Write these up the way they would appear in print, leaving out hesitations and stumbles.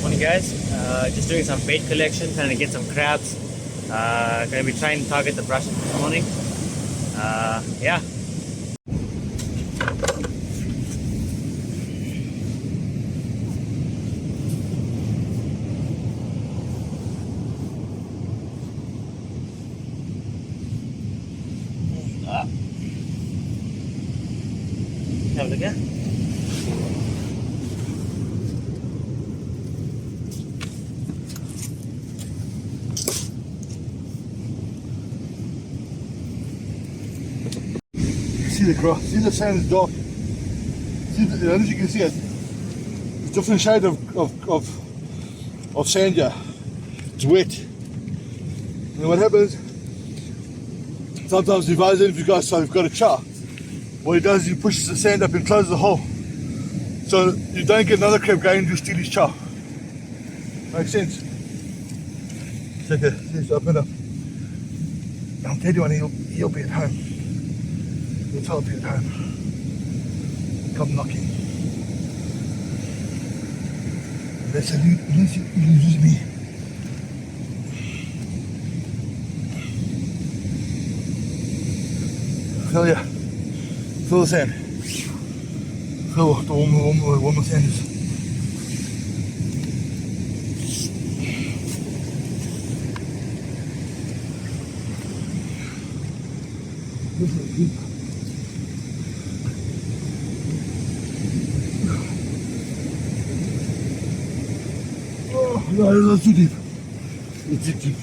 Morning guys, just doing some bait collection, trying to get some crabs. Gonna be trying to target the brushes this morning. Yeah. Have a look here. See the cross, see the sand is dark. See the, as you can see it, it's different shade of sand here. It's wet. And what happens, sometimes if you guys so you've got a char, what he does is he pushes the sand up and closes the hole. So you don't get another crab going to steal his char. Makes sense? Check it, let's open up. I'll tell you when he'll be at home. He'll tell you at home. Come knocking. Unless he loses me. Feel ya. Feel the sand. Feel the warm sand is. This is deep. Oh, no, it's too deep. It's deep.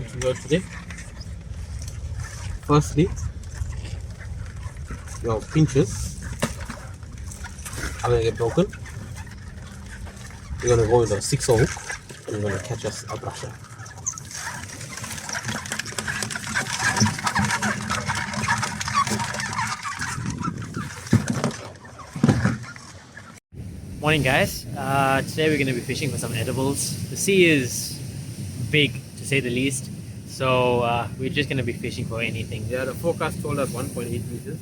which we got today. Firstly, your pinches are going to get broken. We're going to go into a 6-0 hook and we're going to catch us a brusher. Morning guys, today we're going to be fishing for some edibles. The sea is big to say the least, so we're just going to be fishing for anything. Yeah, the forecast told us 1.8 meters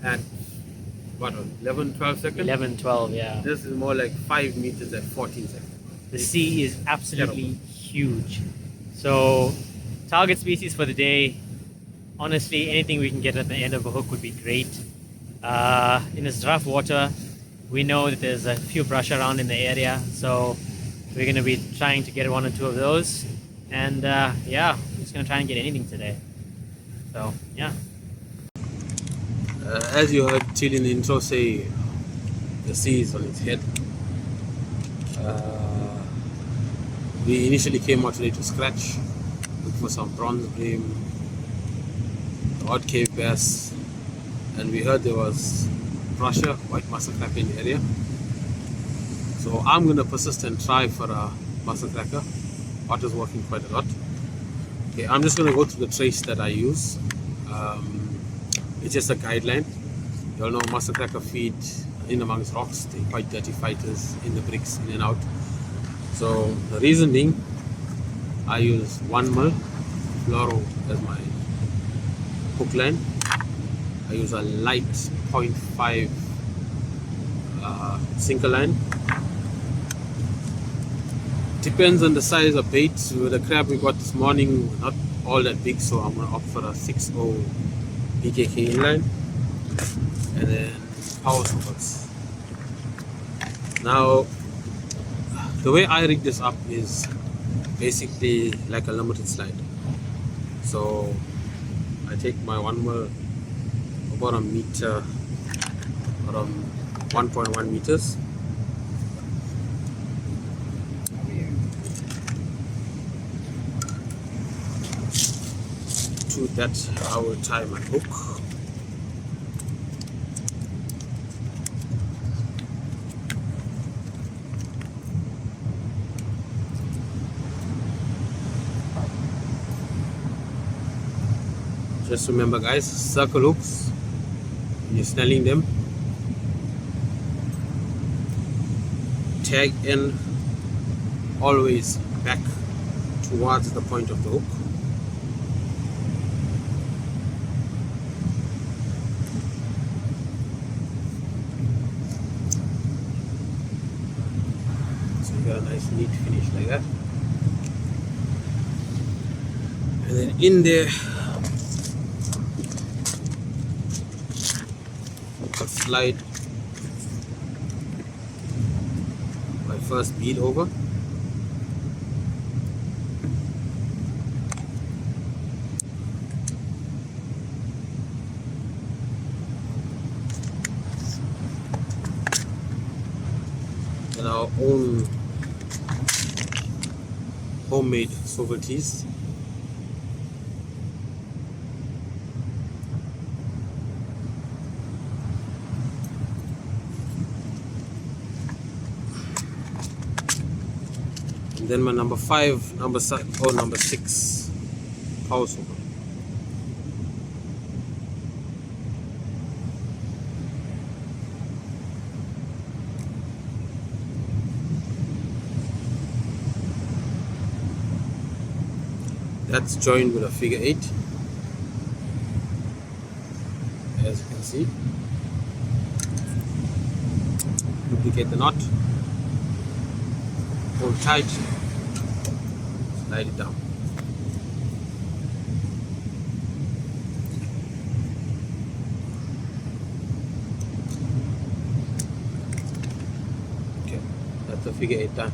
at what, 11, 12 seconds? 11, 12, yeah. This is more like 5 meters at 14 seconds. The sea is absolutely huge. So target species for the day, honestly anything we can get at the end of a hook would be great. In this rough water, we know that there's a few brush around in the area, so we're going to be trying to get 1 or 2 of those, and yeah, we're just going to try and get anything today. So yeah. As you heard Till in the intro say, the sea is on its head. We initially came out today to scratch, look for some bronze bream, odd cave bass, and we heard there was brusher, white mussel cracker in the area. So I'm going to persist and try for a mussel cracker. Water's working quite a lot. Okay, I'm just going to go through the trace that I use. It's just a guideline. You all know mussel cracker feed in amongst rocks. They're quite dirty fighters in the bricks, in and out. So the reason being, I use 1 mil fluoro as my hook line. I use a light 0.5 sinker line. Depends on the size of bait. With the crab we got this morning, not all that big, so I'm going to opt for a 6.0 BKK inline, and then power swimmers. Now, the way I rig this up is basically like a limited slide. So I take my 1 mil, about a meter, around 1.1 meters. To that I will tie my hook. Just remember guys, circle hooks when you're snelling them. Tag end always back towards the point of the hook. So you got a nice neat finish like that. And then in there, I'll slide my first bead over. And our own homemade swivel tees. Then my number 5, number 6 power swivel. That's joined with a figure 8, as you can see. Duplicate the knot, hold tight, slide it down. Okay, that's the figure 8 done.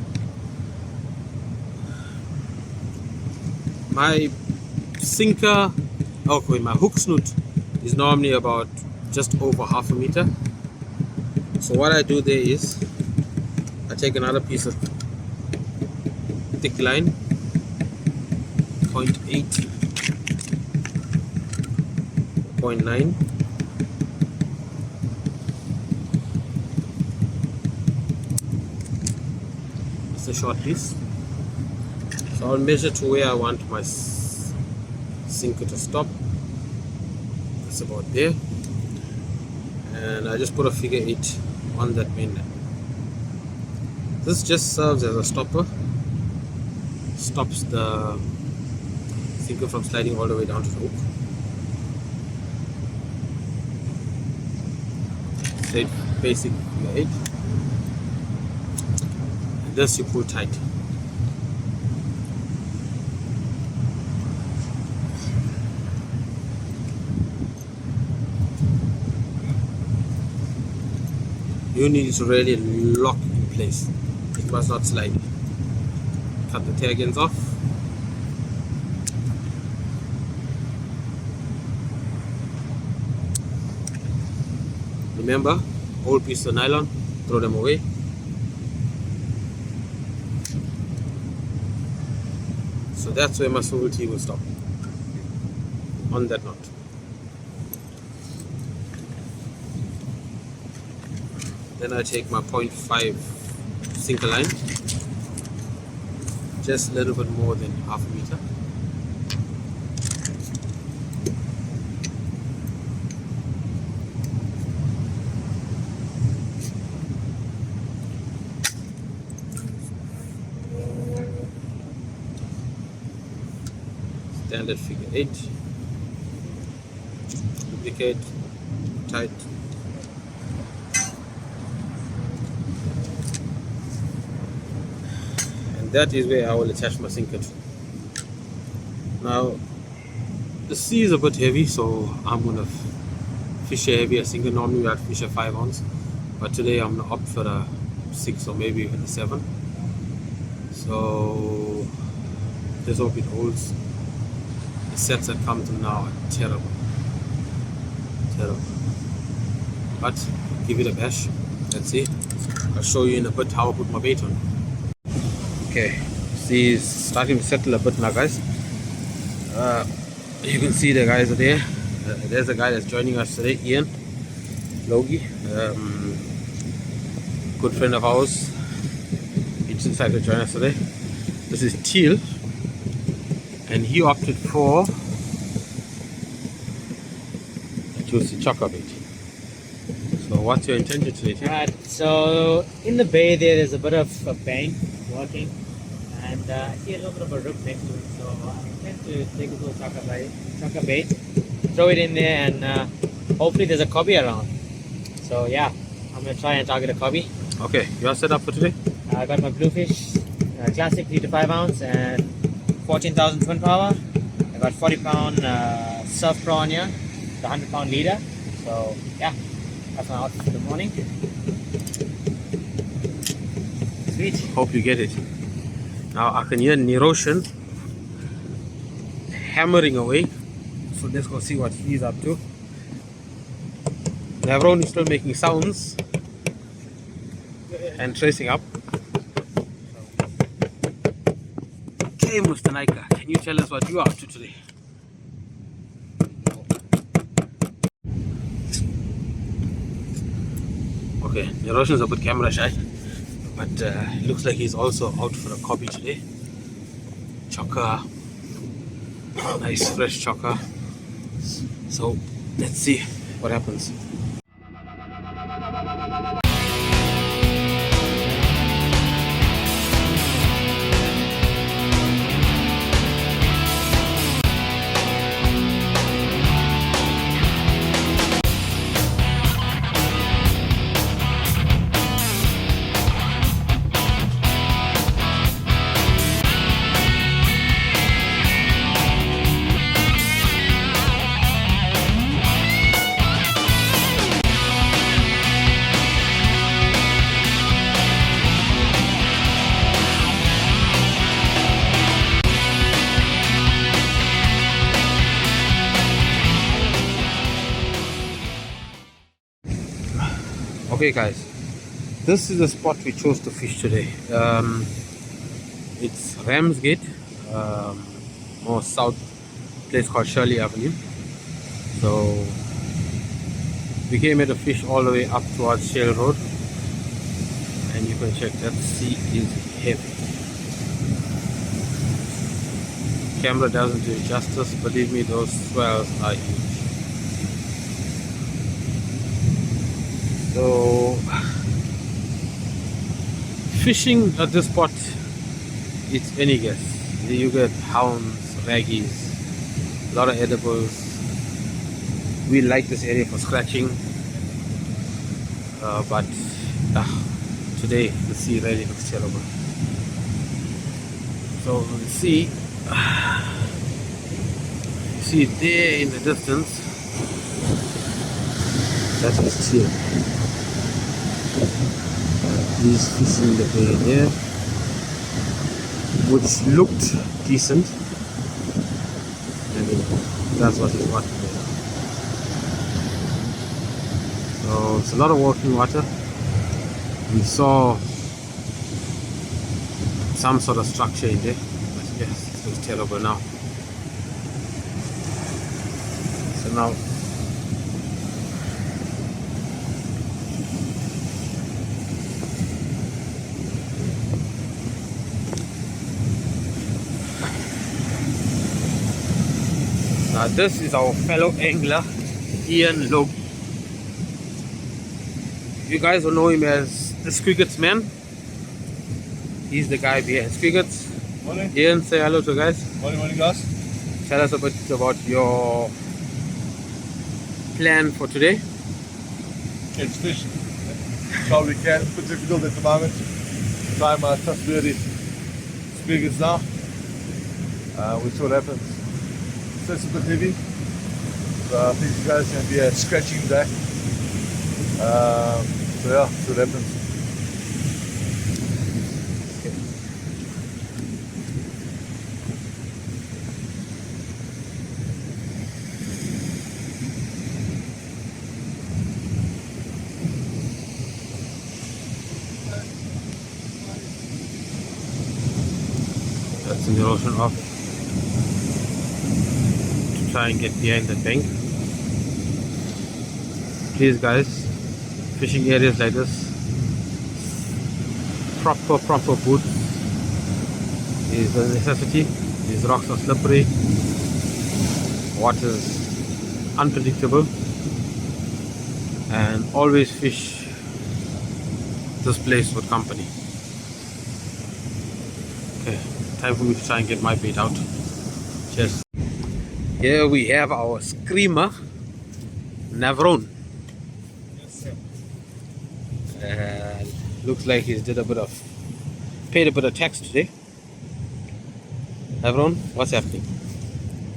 My sinker, okay, my hook snoot is normally about just over half a meter. So what I do there is I take another piece of thick line, 0.8, 0.9. It's a short piece. So I'll measure to where I want my sinker to stop. That's about there. And I just put a figure 8 on that main line. This just serves as a stopper. Stops the sinker from sliding all the way down to the hook. Straight basic figure 8. And this you pull tight. You need to really lock in place. It must not slide. Cut the tail ends off. Remember, old pieces of nylon, throw them away. So that's where my swivel tee will stop. On that knot. Then I take my 0.5 sinker line, just a little bit more than half a meter. Standard figure 8. Duplicate, tight. That is where I will attach my sinker to. Now the sea is a bit heavy, so I'm gonna fish a heavier sinker. Normally I'd fish a 5 ounce, but today I'm gonna opt for a 6 or maybe even a 7. So let's hope it holds. The sets that come to now are terrible, but give it a bash. Let's see. I'll show you in a bit how I put my bait on. Okay, sea is starting to settle a bit now, guys. You can see the guys are there. There's a guy that's joining us today, Ian Logie, good friend of ours. He decided to join us today. This is Teal, and he opted for a juicy chokka bait. So what's your intention today, Teal? Right, so in the bay there's a bit of a bank working, and I see a little bit of a rip next to it, so I intend to take a little chokka bait, throw it in there, and hopefully there's a cobby around. So yeah, I'm going to try and target a cobby. Okay, you are set up for today? I got my bluefish classic 3 to 5 ounce and 14,000 twin power. I got 40-pound surf prawn here, the 100-pound leader. So yeah, that's my outfit for the morning. Sweet. Hope you get it. Now I can hear Niroshan hammering away. So let's go see what he's up to. Navron is still making sounds and tracing up. Okay, Mr. Naika, can you tell us what you are up to today? Okay, Niroshan's a bit camera shy, but it looks like he's also out for a cobby today. Chokka, nice fresh chokka. So let's see what happens. Okay guys, this is the spot we chose to fish today. It's Ramsgate, more south, place called Shirley Avenue. So we came here to fish all the way up towards Shale Road, and you can check that sea is heavy. Camera doesn't do it justice, believe me, those swells are huge. So fishing at this spot, it's any guess. You get hounds, raggies, a lot of edibles. We like this area for scratching, but today the sea really looks terrible. So the sea, you see it there in the distance. That is here. He's fishing the bay there, which looked decent. I mean, that's what he's watching there. So it's a lot of walking water. We saw some sort of structure in there, but yes, it looks terrible now. So now this is our fellow angler, Ian Loeb. You guys will know him as the Squiggles man. He's the guy behind Squiggles. Morning. Ian, say hello to guys. Morning, guys. Tell us a bit about your plan for today. It's fishing. That's all we can. It's a bit difficult at the moment. Try my trustworthy Squiggles now. We'll see what happens. So it's a bit heavy. So I think you guys are going to be a scratching day. So yeah, see what happens. That's in the ocean off to try and get behind the bank. Please guys, fishing areas like this, proper boots is a necessity. These rocks are slippery, water is unpredictable, and always fish this place with company. Okay, time for me to try and get my bait out. Cheers. Here we have our screamer, Navron. Looks like he's paid a bit of tax today. Navron, what's happening?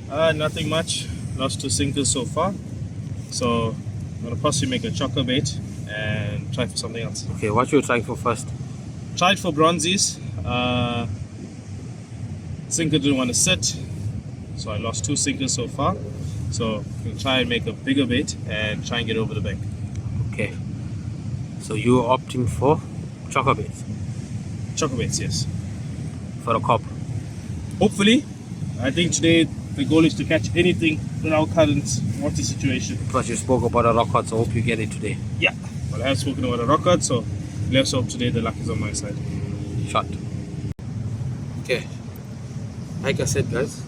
Nothing much. Lost 2 sinkers so far. So I'm gonna possibly make a chocker bait and try for something else. Okay, what you trying for first? Tried for bronzies. Sinker didn't want to sit, so I lost 2 sinkers so far. So we'll try and make a bigger bait and try and get over the bank. Okay, so you're opting for chocker baits Chocker baits, yes. for a cop. Hopefully, I think today the goal is to catch anything in our current water situation. Plus you spoke about a rock hard, so hope you get it today. Yeah, well, I have spoken about a rock cut, so let's hope today the luck is on my side. Shot. Okay, like I said guys,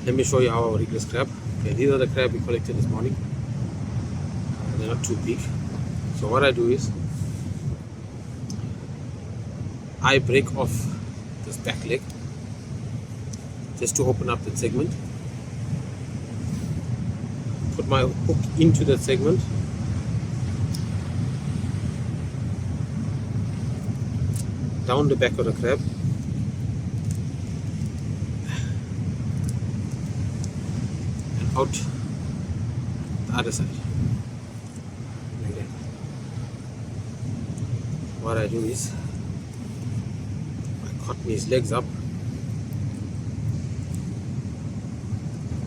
let me show you how I rig this crab. Okay, these are the crab we collected this morning. They're not too big. So what I do is I break off this back leg just to open up that segment. Put my hook into that segment. Down the back of the crab. And out the other side. Like that. What I do is I cut his legs up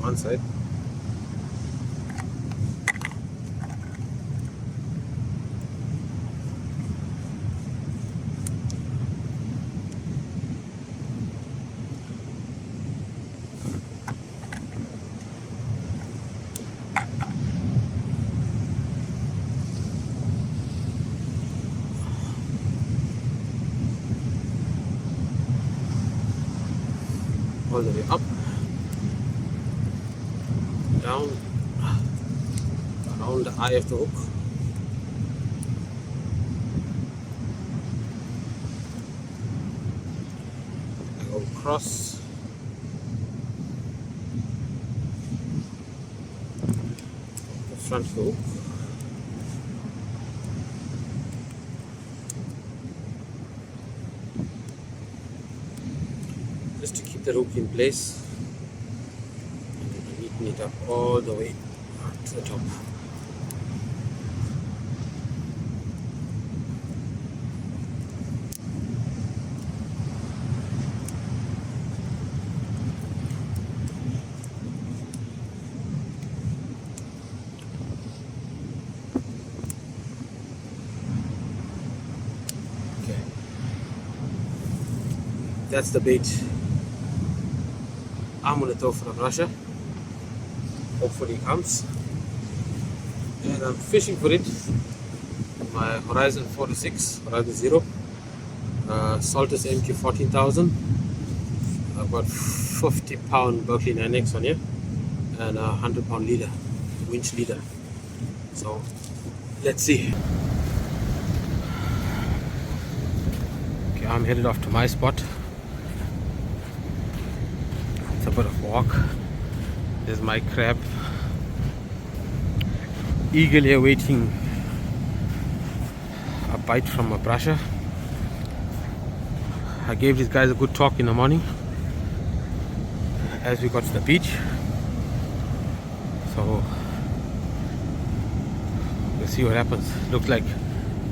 one side, all the way up, down, around the eye of the hook. I go across. The front hook. Just to keep the hook in place, and neaten it up all the way to the top. Okay, that's the bait I'm gonna throw for the brusher. Hopefully it comes. And I'm fishing for it. My Horizon 46, Horizon 0. Saltus MQ 14,000. I've got 50-pound Berkeley 9X on here. And a 100-pound leader, winch leader. So, let's see. Okay, I'm headed off to my spot. It's a bit of walk. There's my crab, eagerly awaiting a bite from a brusher. I gave these guys a good talk in the morning as we got to the beach. So we'll see what happens. Looks like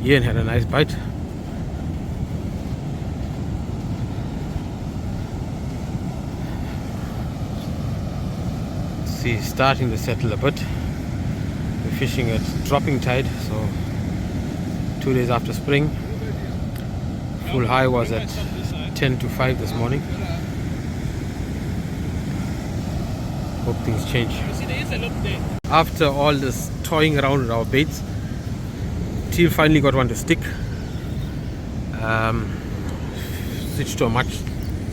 Ian had a nice bite. See, starting to settle a bit. We're fishing at dropping tide, so 2 days after spring. Full high was at 10 to 5 this morning. Hope things change. After all this toying around with our baits, Teal finally got one to stick. Switched to a much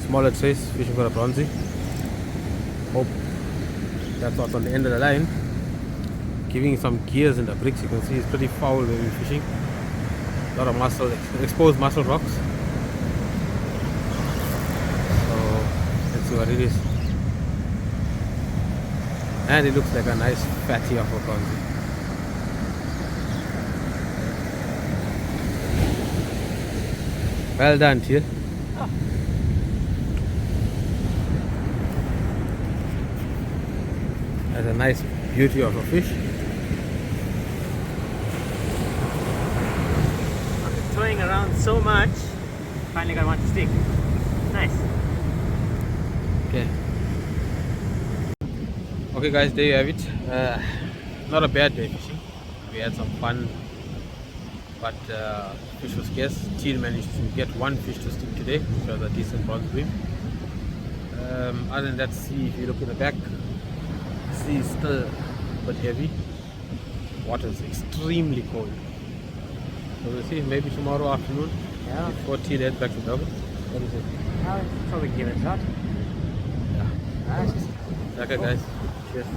smaller size, fishing for a bronzy. Hope that's what's on the end of the line. Giving some gears in the bricks. You can see it's pretty foul when we're fishing. A lot of muscle, exposed muscle rocks. So let's see what it is. And it looks like a nice fatty of a bronzy. Well done, Teal. That's a nice beauty of a fish. After toying around so much, finally got one to stick. Nice. Okay. Okay guys, there you have it. Not a bad day fishing. We had some fun, but fish was scarce. Teal managed to get one fish to stick today, which was a decent bronze bream. Other than that, see, if you look in the back, sea is still a bit heavy. Water is extremely cold. So we'll see, maybe tomorrow afternoon, before Teal heads back to Durban. What is it? I'll probably give it a shot. Yeah. Nice. Okay guys, cheers.